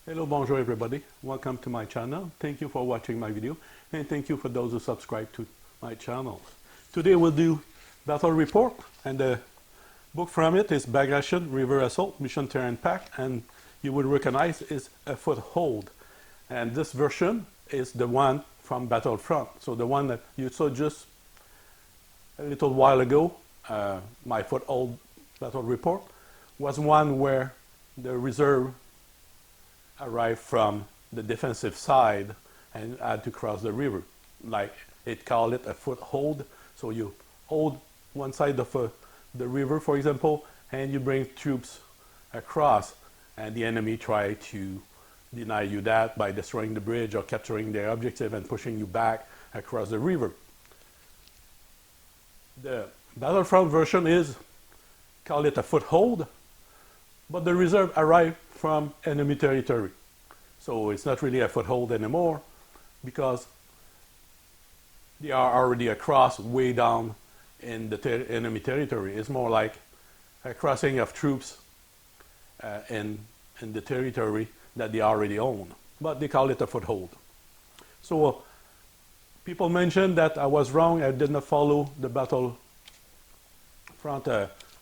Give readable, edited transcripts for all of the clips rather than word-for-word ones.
Hello, bonjour everybody. Welcome to my channel. Thank you for watching my video and thank you for those who subscribe to my channel. Today we'll do battle report and the book from it is Bagration River Assault Mission Terrain Pack, and you will recognize is a foothold. And this version is the one from Battlefront. So the one that you saw just a little while ago, my foothold battle report, was one where the reserve arrived from the defensive side and had to cross the river. Like it called it a foothold. So you hold one side of the river, for example, and you bring troops across, and the enemy try to deny you that by destroying the bridge or capturing their objective and pushing you back across the river. The Battlefront version is call it a foothold, but the reserve arrived from enemy territory. So it's not really a foothold anymore because they are already across way down in the enemy territory. It's more like a crossing of troops in the territory that they already own, but they call it a foothold. So people mentioned that I was wrong. I did not follow the Battlefront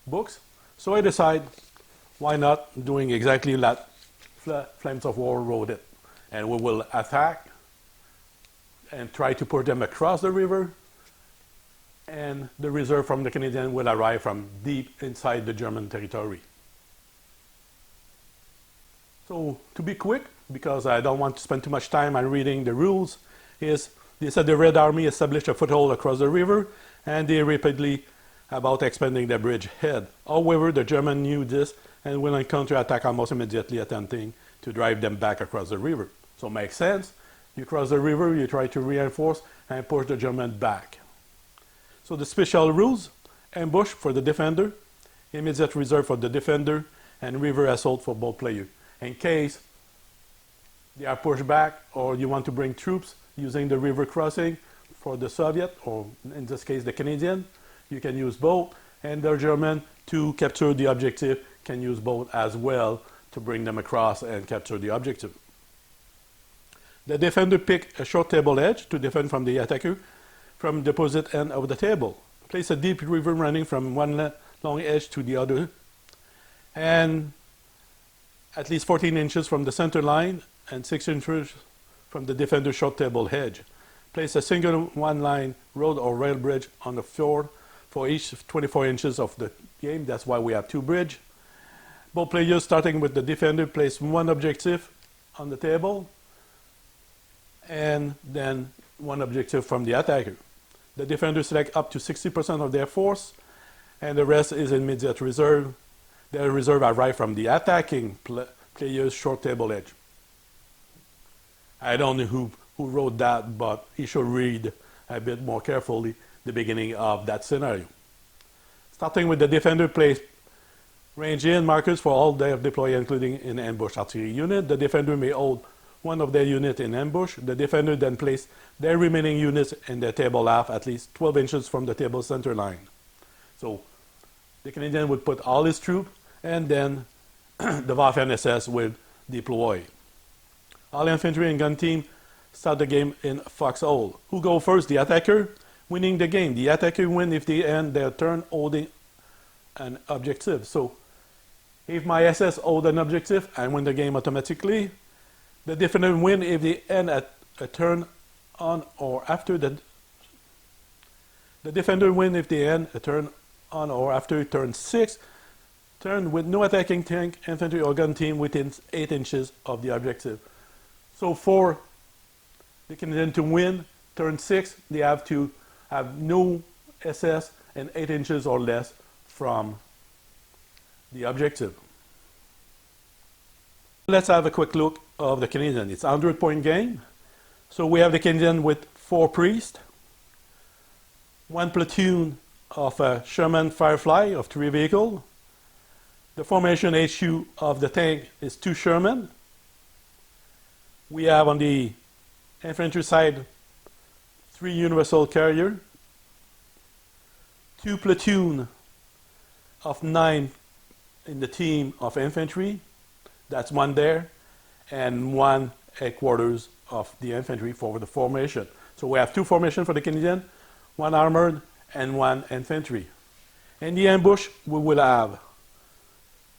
books. So I decided, why not doing exactly that Flames of War wrote it. And we will attack and try to put them across the river, and the reserve from the Canadian will arrive from deep inside the German territory. So to be quick, because I don't want to spend too much time on reading the rules, is they said the Red Army established a foothold across the river and they rapidly about expanding the bridge head. However, the German knew this and will counterattack almost immediately, attempting to drive them back across the river. So it makes sense. You cross the river, you try to reinforce and push the German back. So the special rules: ambush for the defender, immediate reserve for the defender, and river assault for both players. In case they are pushed back or you want to bring troops using the river crossing for the Soviet, or in this case the Canadian, you can use both, and the German to capture the objective can use both as well to bring them across and capture the objective. The defender pick a short table edge to defend from the attacker from the opposite end of the table. Place a deep river running from one long edge to the other, and at least 14 inches from the center line and 6 inches from the defender's short table edge. Place a single one-line road or rail bridge on the floor for each 24 inches of the game. That's why we have two bridges. Both players, starting with the defender, place one objective on the table and then one objective from the attacker. The defender select up to 60% of their force and the rest is immediate reserve. The reserve arrive from the attacking player's short table edge. I don't know who wrote that, but you should read a bit more carefully the beginning of that scenario. Starting with the defender, place range in markers for all their deploy, including in ambush artillery unit. The defender may hold one of their units in ambush. The defender then place their remaining units in the table half at least 12 inches from the table center line. So the Canadian would put all his troops, and then the Waffen SS will deploy. All infantry and gun team start the game in foxhole. Who go first? The attacker, winning the game. The attacker win if they end their turn holding an objective. So if my SS hold an objective, I win the game automatically. The defender win if they end at a turn on or after the defender win if they end a turn on or after turn 6. Turn with no attacking tank, infantry or gun team within 8 inches of the objective. So for the Canadian to win turn 6, they have to have no SS and 8 inches or less from the objective. Let's have a quick look of the Canadian. It's a 100-point game. So we have the Canadian with 4 priests, 1 platoon of a Sherman Firefly of 3 vehicles. The formation HQ of the tank is 2 Sherman. We have on the infantry side 3 universal carrier, 2 platoon of 9 in the team of infantry, that's 1 there, and 1/4 of the infantry for the formation. So we have 2 formations for the Canadian, 1 armored and 1 infantry. In the ambush, we will have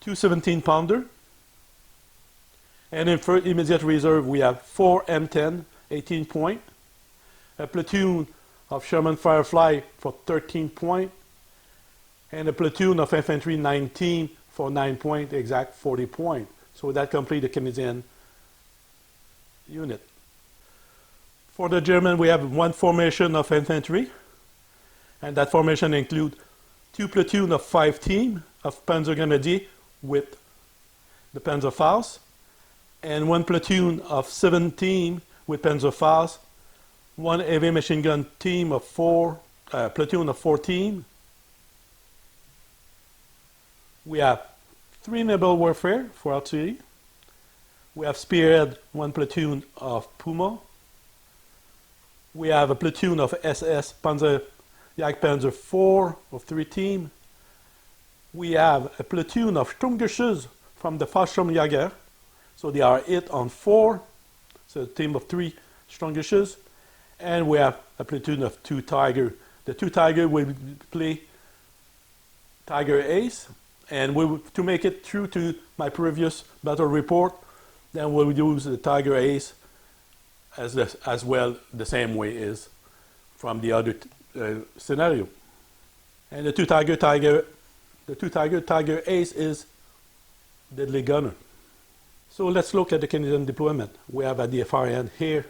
2 17-pounder, and in immediate reserve, we have 4 M10, 18 point, a platoon of Sherman Firefly for 13 point, and a platoon of infantry 19 for 9 point, exact 40 point. So that completes the Canadian unit. For the German, we have 1 formation of infantry, and that formation includes 2 platoon of 5 team of Panzergrenadier with the Panzerfaust, and 1 platoon of 7 team with Panzerfaust, 1 heavy machine gun team of 4, platoon of 4 team. We have 3 naval warfare for artillery. We have Spearhead, 1 platoon of Puma. We have a platoon of SS Panzer Jagdpanzer 4 of 3 team. We have a platoon of Sturmgeschütz from the Fallschirmjäger. So they are hit on 4. So a team of 3 Sturmgeschütz. And we have a platoon of 2 Tiger. The 2 Tiger will play Tiger Ace. And to make it true to my previous battle report, then we'll use the Tiger Ace as well, the same way is from the other scenario. And the 2 Tiger Ace is deadly gunner. So let's look at the Canadian deployment. We have at the far end here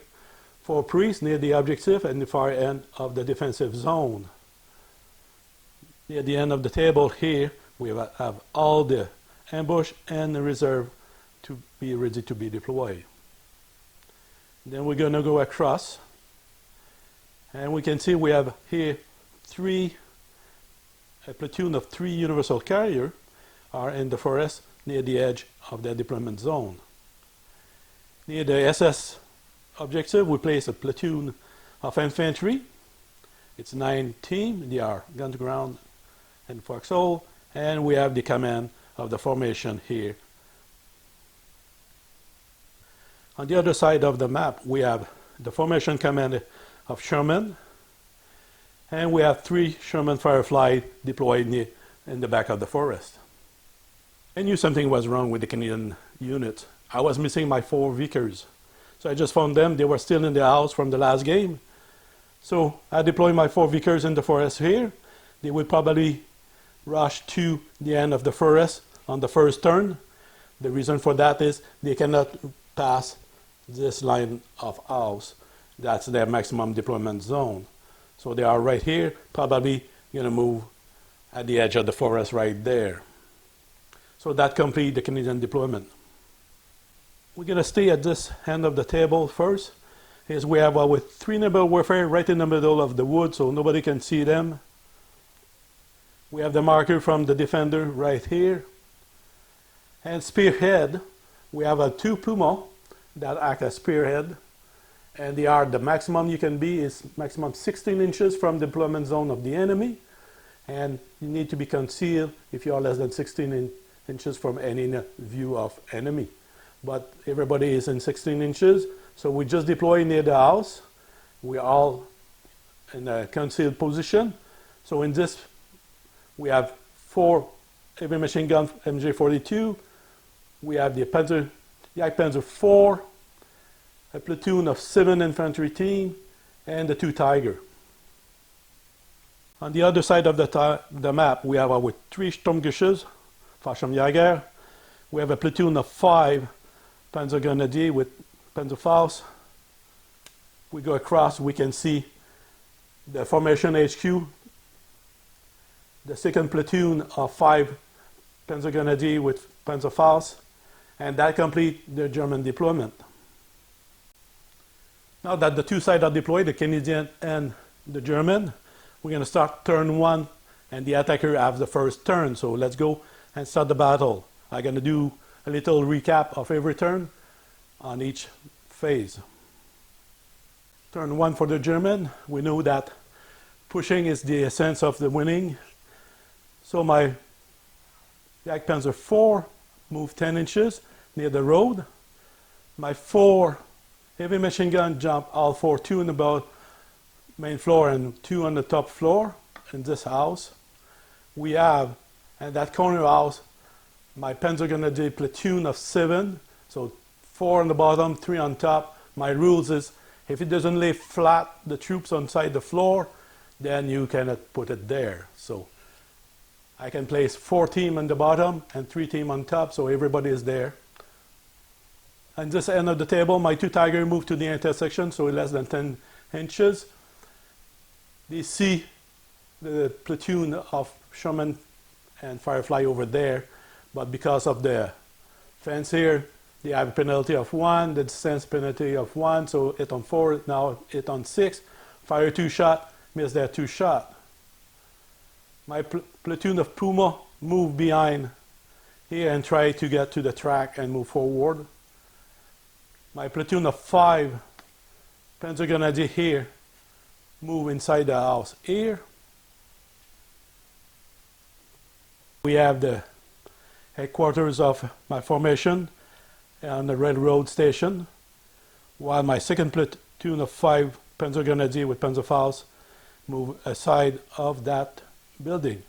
4 priests near the objective and the far end of the defensive zone. Near the end of the table here, we have all the ambush and the reserve to be ready to be deployed. Then we're going to go across, and we can see we have here a platoon of 3 universal carrier are in the forest near the edge of the deployment zone. Near the SS objective, we place a platoon of infantry. It's 9 team. They are gun to ground and foxhole, and we have the command of the formation here. On the other side of the map, we have the formation command of Sherman, and we have 3 Sherman Firefly deployed in the back of the forest. I knew something was wrong with the Canadian unit. I was missing my 4 Vickers. So I just found them. They were still in the house from the last game. So I deployed my 4 Vickers in the forest here. They will probably rush to the end of the forest on the first turn. The reason for that is they cannot pass this line of house. That's their maximum deployment zone. So they are right here, probably going to move at the edge of the forest right there. So that completes the Canadian deployment. We're going to stay at this end of the table first. Is we have our 3 naval warfare right in the middle of the wood, so nobody can see them. We have the marker from the defender right here. And spearhead, we have a 2 Puma that act as spearhead. And they are the maximum you can be is maximum 16 inches from the deployment zone of the enemy. And you need to be concealed if you are less than 16 inches from any view of enemy. But everybody is in 16 inches. So we just deploy near the house. We're all in a concealed position. So in this, we have 4 heavy machine gun MJ42. We have the Jagdpanzer 4, a platoon of 7 infantry team, and the 2 Tiger. On the other side of the map, we have our 3 Sturmgeschütz, Fallschirmjäger. We have a platoon of 5 Panzergrenadier with Panzerfaust. We go across, we can see the formation HQ, the second platoon of 5 Panzergrenadier with Panzerfaust, and that completes the German deployment. Now that the 2 sides are deployed, the Canadian and the German, we're going to start turn 1, and the attacker has the first turn. So let's go and start the battle. I'm going to do a little recap of every turn on each phase. Turn 1 for the German. We know that pushing is the essence of the winning. So my Jagdpanzer 4 moved 10 inches near the road. My 4 heavy machine gun jump all 4, 2 on the main floor and 2 on the top floor in this house. We have, in that corner house, my Panzer Grenadier platoon of 7, so 4 on the bottom, 3 on top. My rules is, if it doesn't lay flat, the troops on side the floor, then you cannot put it there. So I can place 4 team on the bottom and 3 team on top, so everybody is there. And this end of the table, my 2 Tiger move to the intersection, so less than 10 inches. They see the platoon of Sherman and Firefly over there, but because of the fence here, they have a penalty of 1, the distance penalty of 1, so hit on 4, now hit on 6, fire 2 shot, miss that 2 shot. My platoon of Puma move behind here and try to get to the track and move forward. My platoon of 5 Panzer Grenadier here move inside the house here. We have the headquarters of my formation on the railroad station, while my second platoon of 5 Panzer Grenadier with Panzerfaust move aside of that building.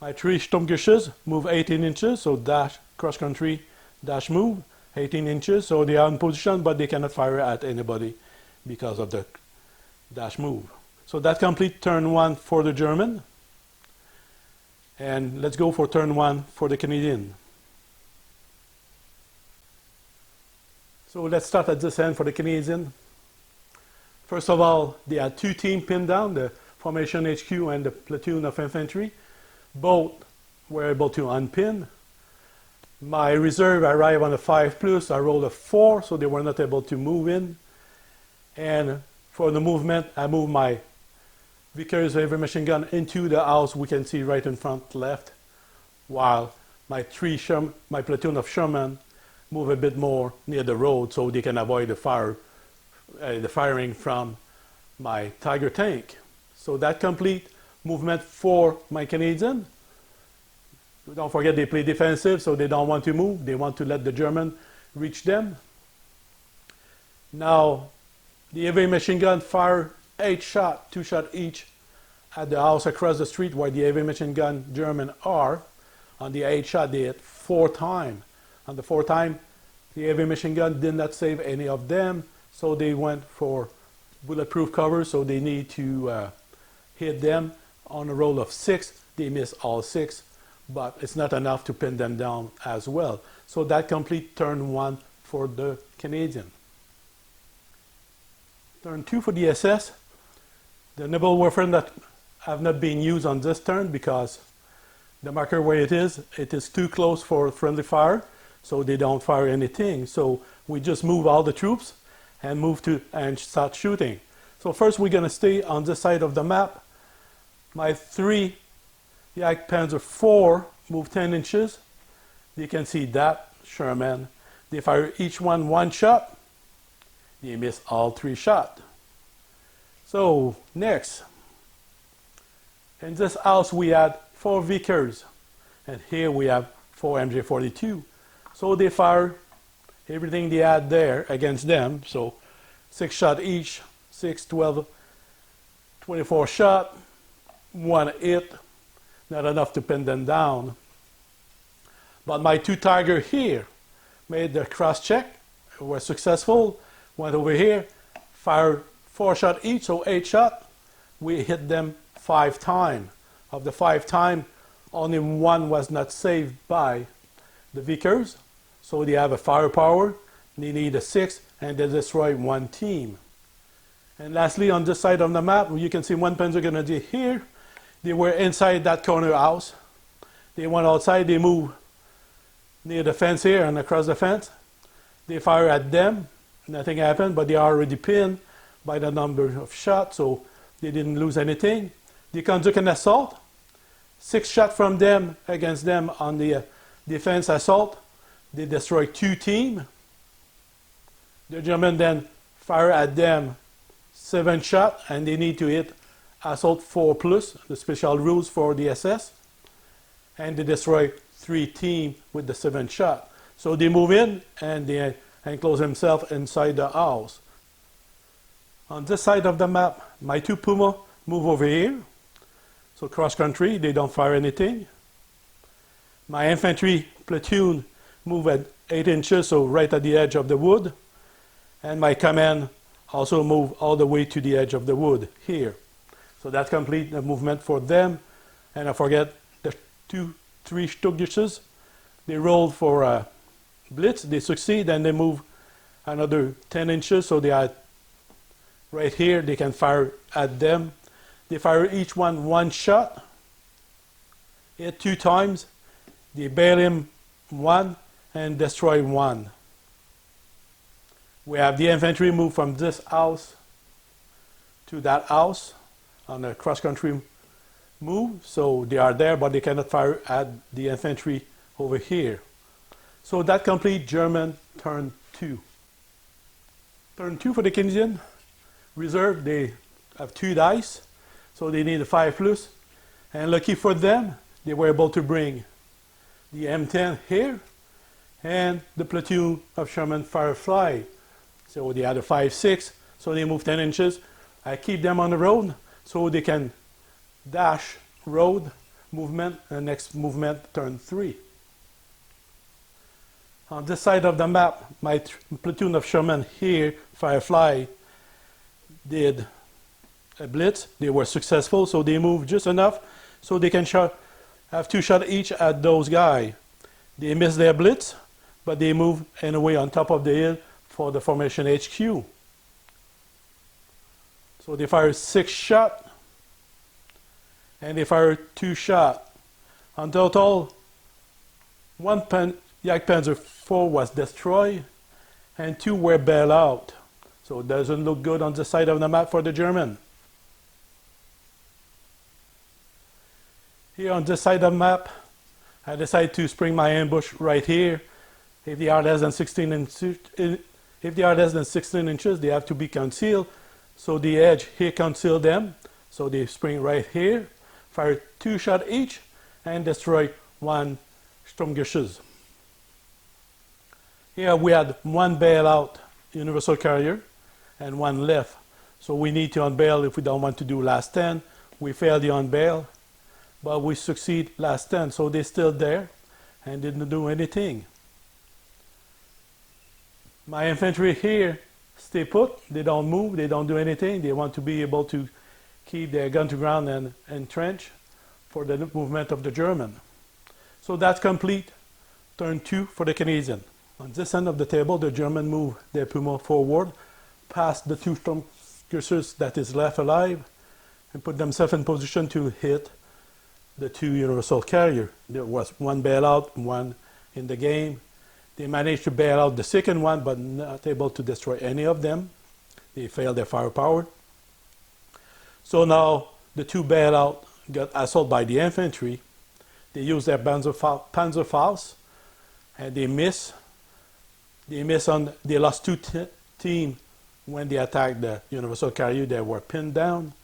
My 3 Sturmgeschütze move 18 inches, so dash cross-country dash move 18 inches, so they are in position, but they cannot fire at anybody because of the dash move. So that completes turn 1 for the German. And let's go for turn 1 for the Canadian. So let's start at this end for the Canadian. First of all, they had 2 teams pinned down, the formation HQ and the platoon of infantry. Both were able to unpin. My reserve arrived on a 5+, I rolled a 4, so they were not able to move in. And for the movement, I moved my Vickers heavy machine gun into the house we can see right in front left, while my platoon of Sherman move a bit more near the road so they can avoid the firing from my Tiger tank. So that complete movement for my Canadian. Don't forget they play defensive, so they don't want to move. They want to let the German reach them. Now, the heavy machine gun fire 8 shots, 2 shots each at the house across the street where the heavy machine gun German are. On the 8 shot, they hit 4 times. On the 4th time, the heavy machine gun did not save any of them, so they went for bulletproof cover, so they need to hit them. On a roll of 6, they miss all 6, but it's not enough to pin them down as well. So that complete turn 1 for the Canadian. Turn 2 for the SS. The Nibble Waffen that have not been used on this turn because the marker where it is too close for friendly fire, so they don't fire anything. So we just move all the troops and move to and start shooting. So first we're going to stay on this side of the map. My 3 Panzer IV move 10 inches. You can see that Sherman. They fire each one shot. They miss all 3 shots. So next, in this house we had 4 Vickers, and here we have 4 MJ42. So they fire everything they had there against them. So 6 shots each, 6, 12, 24 shots, 1 hit, not enough to pin them down. But my 2 Tiger here made the cross check, were successful, went over here, fired 4 shots each, so 8 shots. We hit them 5 times. Of the 5 times, only 1 was not saved by the Vickers. So they have a firepower, they need a 6, and they destroy 1 team. And lastly, on this side of the map, you can see 1 Panzer Grenadier here. They were inside that corner house. They went outside, they moved near the fence here and across the fence. They fire at them, nothing happened, but they are already pinned by the number of shots, so they didn't lose anything. They conduct an assault. 6 shots from them against them on the defense assault. They destroy 2 teams. The German then fire at them 7 shots, and they need to hit assault 4+, the special rules for the SS. And they destroy 3 teams with the 7 shot. So they move in and they enclose themselves inside the house. On this side of the map, my two Puma move over here. So cross country, they don't fire anything. My infantry platoon move at 8 inches, so right at the edge of the wood. And my command also move all the way to the edge of the wood here. So that completes the movement for them. And I forget the 3 Stuckisches. They roll for a blitz, they succeed, and they move another 10 inches, so they are right here, they can fire at them. They fire each one shot, hit 2 times, they bail him 1 and destroy 1. We have the infantry move from this house to that house on a cross-country move, so they are there, but they cannot fire at the infantry over here. So that completes German turn 2. Turn 2 for the Canadian reserve, they have 2 dice, so they need a 5 plus. And lucky for them, they were able to bring the M10 here and the platoon of Sherman Firefly. So they had a 5-6, so they move 10 inches. I keep them on the road so they can dash road movement, and next movement turn 3. On this side of the map, my platoon of Sherman here, Firefly, did a blitz. They were successful, so they moved just enough so they can have 2 shots each at those guys. They missed their blitz, but they moved anyway on top of the hill for the formation HQ. So they fired 6 shots, and they fired 2 shots. On total, 1 Jagdpanzer IV was destroyed, and 2 were bailed out. So it doesn't look good on the side of the map for the German. Here on this side of the map, I decided to spring my ambush right here. If they are less than 16 inches, they have to be concealed. So the edge here conceal them. So they spring right here, fire 2 shots each, and destroy 1 Sturmgeschütz. Here we had 1 bailout universal carrier and 1 left. So we need to unbail if we don't want to do last 10. We failed the unbail, but we succeed last 10. So they're still there and didn't do anything. My infantry here stay put. They don't move. They don't do anything. They want to be able to keep their gun to ground and entrench for the movement of the German. So that's complete turn 2 for the Canadian. On this end of the table, the German move their Puma forward, past the 2 Sturmgeschütz that is left alive, and put themselves in position to hit the 2 universal carrier. There was 1 bailout, 1 in the game. They managed to bail out the second one, but not able to destroy any of them. They failed their firepower. So now the 2 bailout got assaulted by the infantry. They used their Panzerfaust, and they miss. They lost 2 teams when they attacked the universal carrier. They were pinned down.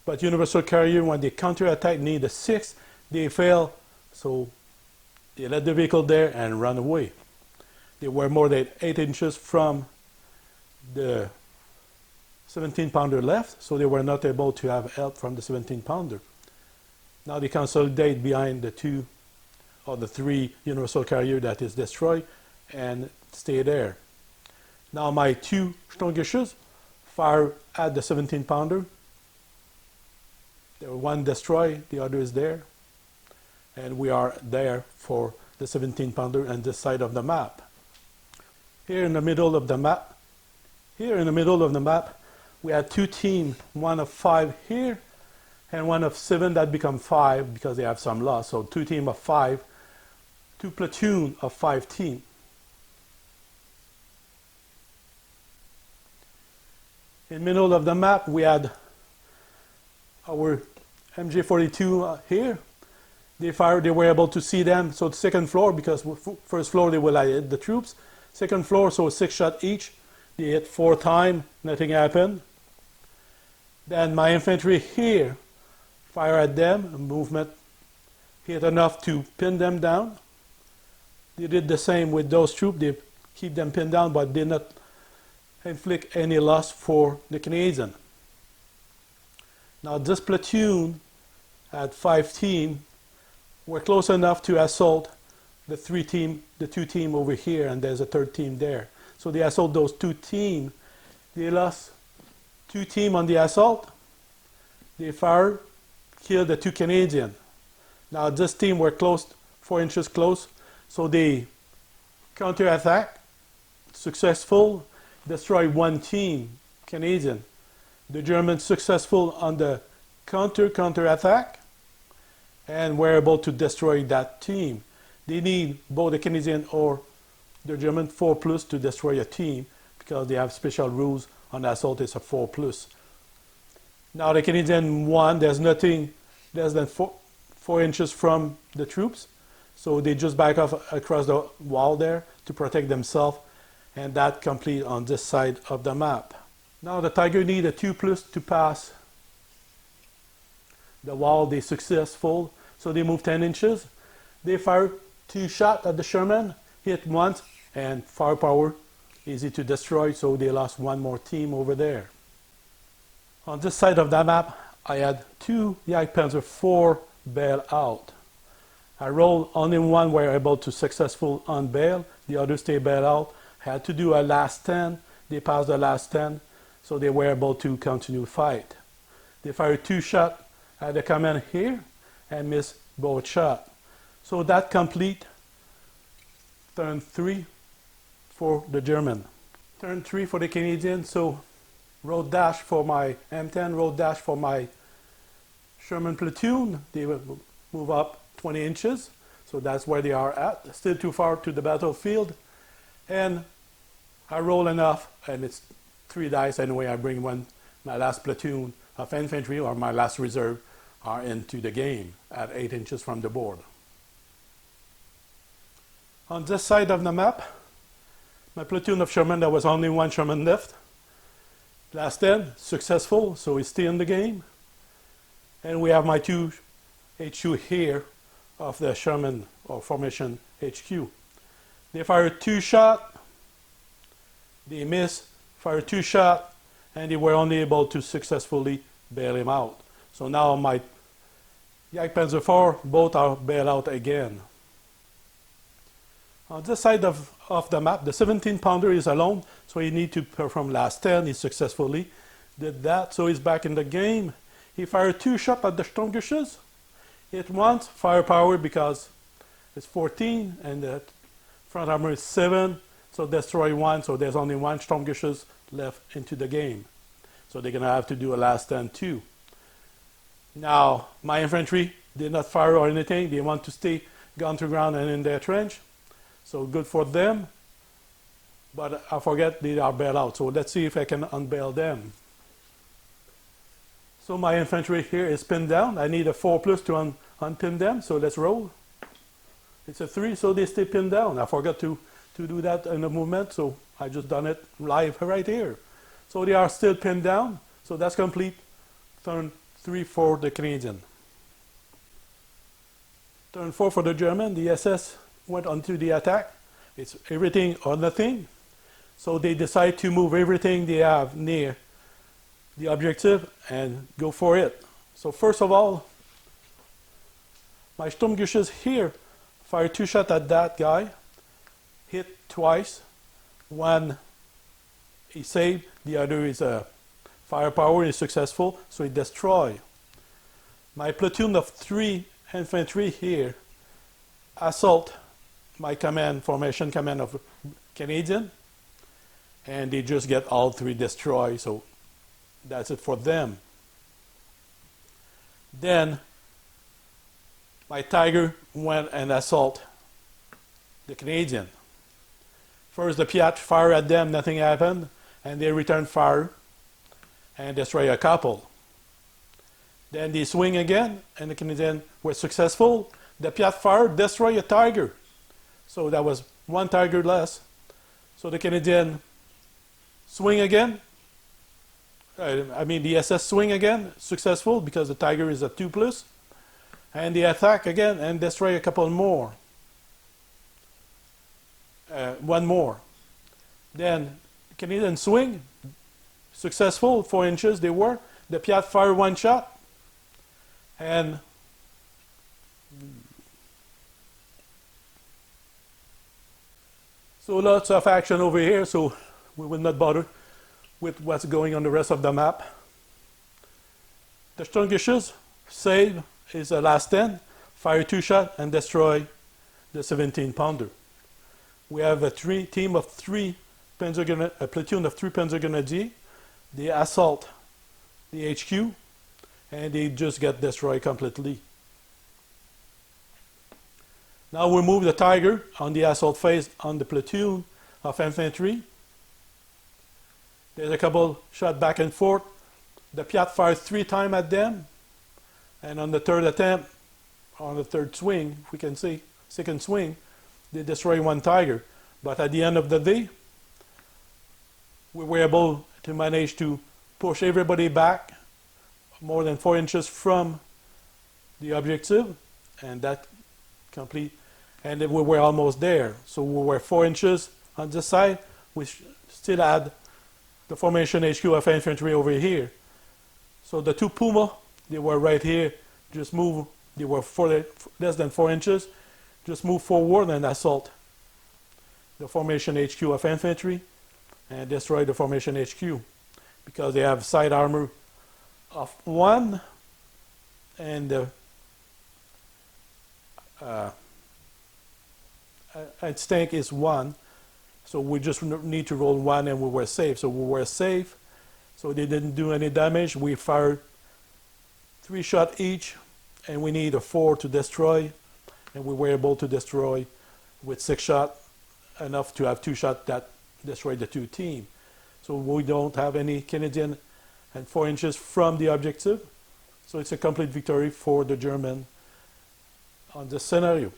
But universal carrier, when they counterattack, need a 6. They fail, so they let the vehicle there and run away. They were more than 8 inches from the 17-pounder left, so they were not able to have help from the 17-pounder. Now they consolidate behind the 2 or the 3 universal carrier that is destroyed and stay there. Now my 2 Sturmgeschütz fire at the 17-pounder. There 1 destroyed, the other is there. And we are there for the 17-pounder and this side of the map. Here in the middle of the map, we had 2 teams, 1 of 5 here, and 1 of 7 that become 5 because they have some loss. So 2 teams of 5, 2 platoon of 5 teams. In the middle of the map, we had our MJ42 here. They were able to see them. So the second floor, because first floor they will hit the troops. Second floor, so 6 shots each. They hit 4 times, nothing happened. Then my infantry here fire at them. Movement hit enough to pin them down. They did the same with those troops. They keep them pinned down, but did not inflict any loss for the Canadian. Now this platoon at 5 team were close enough to assault the two team over here, and there's a third team there. So they assault those two teams. They lost 2 team on the assault. They fired, killed the 2 Canadian. Now this team were close, 4 inches close, so they counterattack, successful, destroy 1 team Canadian. The Germans successful on the counterattack, and were able to destroy that team. They need both the Canadian or the German 4+ to destroy a team, because they have special rules on assault. It's a 4+. Now the Canadian won. There's nothing less than 4 inches from the troops, so they just back off across the wall there to protect themselves, and that complete on this side of the map. Now the Tiger need a 2+ to pass the wall. They successful, so they move 10 inches. They fire 2 shots at the Sherman, hit once, and firepower easy to destroy, so they lost 1 more team over there. On this side of the map, I had 2 Jagdpanzer IV bail out. I rolled only 1 were able to successful unbail, the others stay bail out. Had to do a last 10, they passed the last 10, so they were able to continue fight. They fired 2 shots at the command here and missed both shots. So that complete turn 3 for the German. Turn 3 for the Canadian, so road dash for my M10, road dash for my Sherman platoon. They will move up 20 inches, so that's where they are at. Still too far to the battlefield. And I roll enough, and it's 3 dice anyway. I bring my last platoon of infantry, or my last reserve, are into the game at 8 inches from the board. On this side of the map, my platoon of Sherman, there was only 1 Sherman left. Last 10, successful, so we stay in the game. And we have my 2 HQ here of the Sherman or formation HQ. They fired 2 shots, they missed, fired 2 shots, and they were only able to successfully bail him out. So now my Jagdpanzer IV, both are bailed out again. On this side of the map, the 17-pounder is alone, so he need to perform last 10. He successfully did that, so he's back in the game. He fired 2 shots at the Sturmgeschütz. Hit once, firepower because it's 14, and the front armor is 7, so destroy 1, so there's only 1 Sturmgeschütz left into the game. So they're going to have to do a last 10 too. Now, my infantry did not fire or anything. They want to stay gun to ground and in their trench. So good for them, but I forget they are bailed out. So let's see if I can unbail them. So my infantry here is pinned down. I need a 4+ to unpin them, so let's roll. It's a 3, so they stay pinned down. I forgot to do that in the movement, so I just done it live right here. So they are still pinned down, so that's complete. Turn 3 for the Canadian. Turn 4 for the German. The SS went onto the attack. It's everything or nothing. So they decide to move everything they have near the objective and go for it. So first of all, my Sturmgeschütz here fired 2 shots at that guy, hit twice. 1 he saved, the other is a firepower is successful, so he destroyed. My platoon of 3 infantry here assault my formation command of Canadian, and they just get all 3 destroyed, so that's it for them. Then my Tiger went and assault the Canadian. First the Piat fire at them, nothing happened, and they return fire and destroy a couple. Then they swing again, and the Canadian were successful. The Piat fire destroy a Tiger. So that was 1 Tiger less. So the Canadian swing again. The SS swing again, successful because the Tiger is a 2+. And they attack again and destroy a couple more. one more. Then Canadian swing, successful, 4 inches they were. The Piat fired one shot, and so lots of action over here, so we will not bother with what's going on the rest of the map. The Stungishes save is the last 10, fire 2 shot and destroy the 17-pounder. We have a platoon of 3 Panzergrenadiers. They assault the HQ and they just get destroyed completely. Now we move the Tiger on the assault phase on the platoon of infantry. There's a couple shot back and forth. The Piat fires 3 times at them, and on the third attempt, on the third swing, we can see, second swing, they destroy 1 Tiger. But at the end of the day, we were able to manage to push everybody back more than 4 inches from the objective, and that complete, and we were almost there. So we were 4 inches on this side. We still had the formation HQ of infantry over here. So the 2 Puma, they were right here, just move, they were less than 4 inches, just move forward and assault the formation HQ of infantry and destroy the formation HQ, because they have side armor of 1 and tank is 1, so we just need to roll 1 and we were safe. So we were safe, so they didn't do any damage. We fired 3 shots each, and we need a 4 to destroy, and we were able to destroy with 6 shots, enough to have 2 shots that destroyed the 2 teams. So we don't have any Canadian and 4 inches from the objective, so it's a complete victory for the German on this scenario.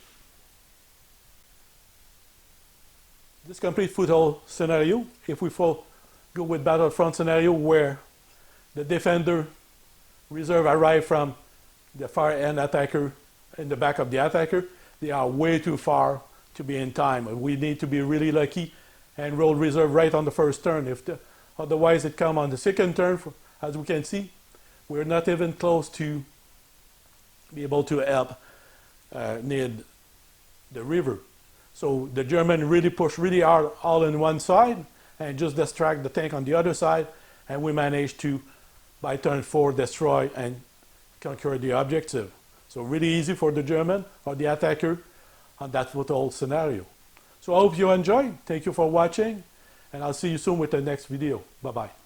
This complete foothold scenario, if we go with Battlefront scenario where the defender reserve arrive from the far end attacker in the back of the attacker, they are way too far to be in time. We need to be really lucky and roll reserve right on the first turn. Otherwise it come on the second turn, as we can see. We're not even close to be able to help near the river. So the German really pushed really hard all on one side and just distract the tank on the other side, and we managed to, by turn 4, destroy and conquer the objective. So really easy for the German or the attacker on that foothold scenario. So I hope you enjoyed. Thank you for watching, and I'll see you soon with the next video. Bye-bye.